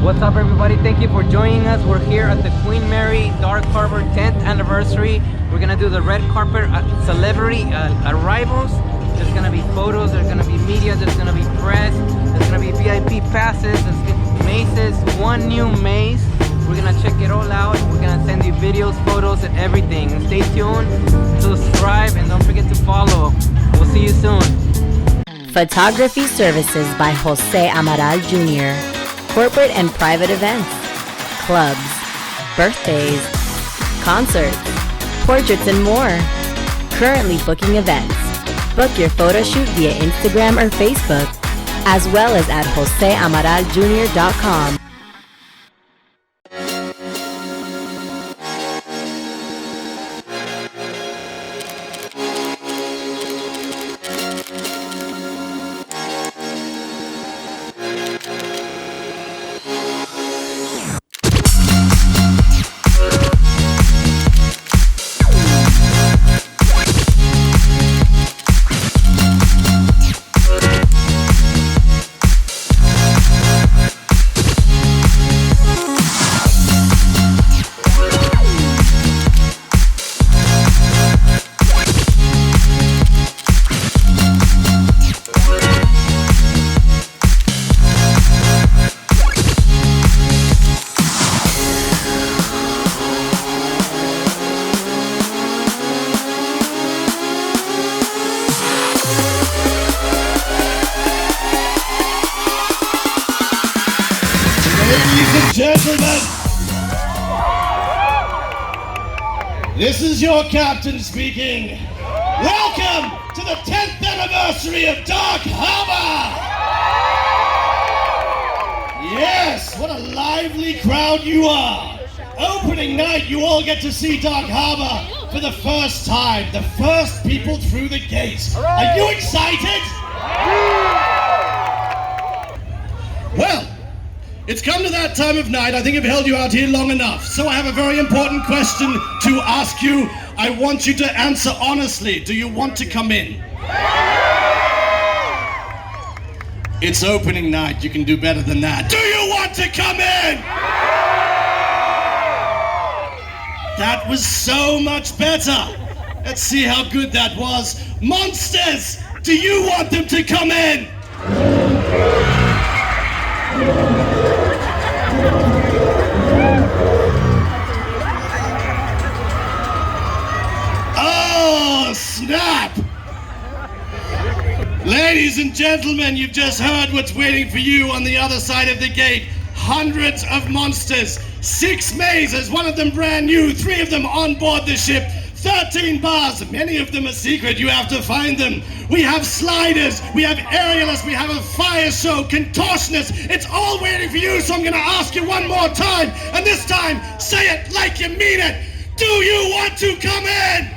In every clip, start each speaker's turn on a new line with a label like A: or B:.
A: What's up, everybody? Thank you for joining us. We're here at the Queen Mary Dark Harbor 10th anniversary. We're gonna do the red carpet celebrity arrivals. There's gonna be photos, there's gonna be media, there's gonna be press, there's gonna be VIP passes, there's mazes, one new maze. We're gonna check it all out. We're gonna send you videos, photos, and everything. And stay tuned, subscribe, and don't forget to follow. We'll see you soon.
B: Photography services by Jose Amaral Jr. Corporate and private events, clubs, birthdays, concerts, portraits, and more. Currently booking events. Book your photo shoot via Instagram or Facebook, as well as at joseamaraljr.com.
C: Ladies and gentlemen, this is your captain speaking. Welcome to the 10th anniversary of Dark Harbor! Yes, what a lively crowd you are. Opening night, you all get to see Dark Harbor for the first time. The first people through the gates. Are you excited? Well, it's come to that time of night. I think I've held you out here long enough. So I have a very important question to ask you. I want you to answer honestly. Do you want to come in? It's opening night. You can do better than that. Do you want to come in? That was so much better. Let's see how good that was. Monsters, do you want them to come in? Oh, snap! Ladies and gentlemen, you've just heard what's waiting for you on the other side of the gate. Hundreds of monsters, 6 mazes, one of them brand new, 3 of them on board the ship, 13 bars, many of them are secret, you have to find them. We have sliders, we have aerialists, we have a fire show, contortionists, it's all waiting for you, so I'm gonna ask you one more time, and this time, say it like you mean it. Do you want to come in?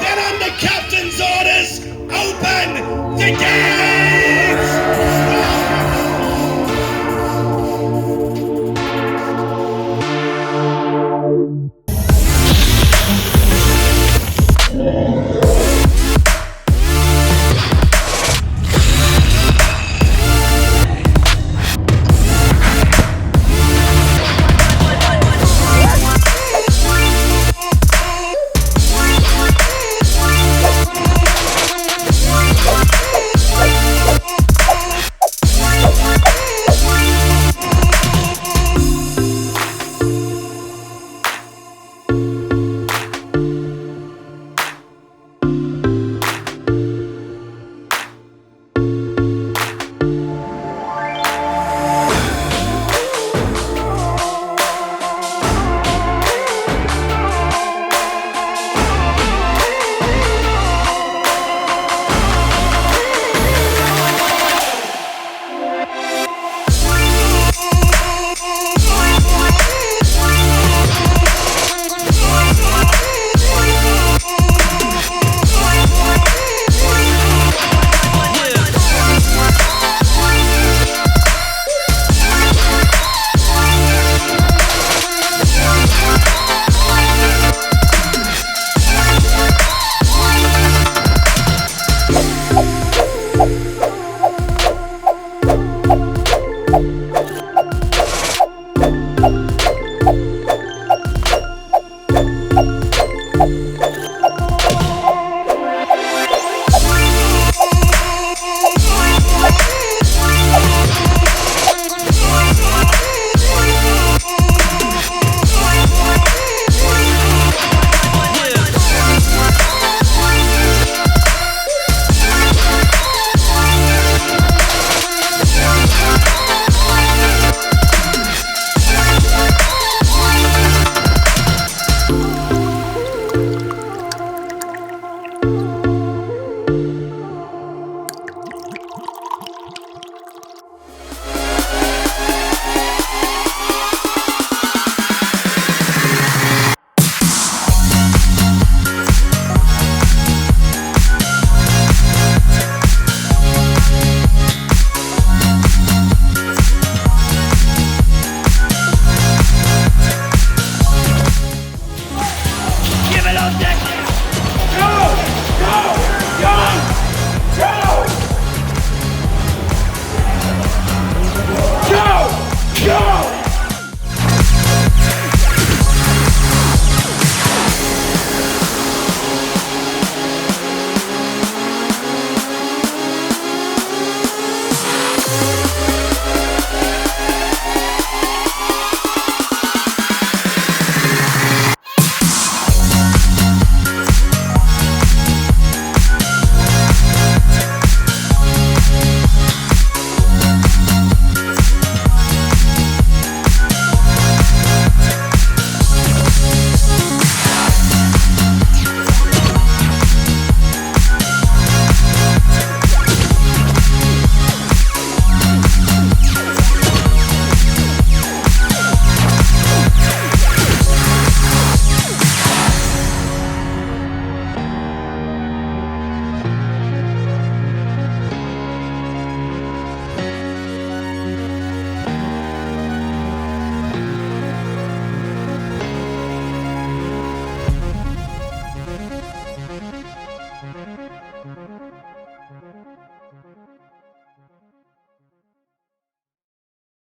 C: Then on the captain's orders, open the gates!
B: Bye.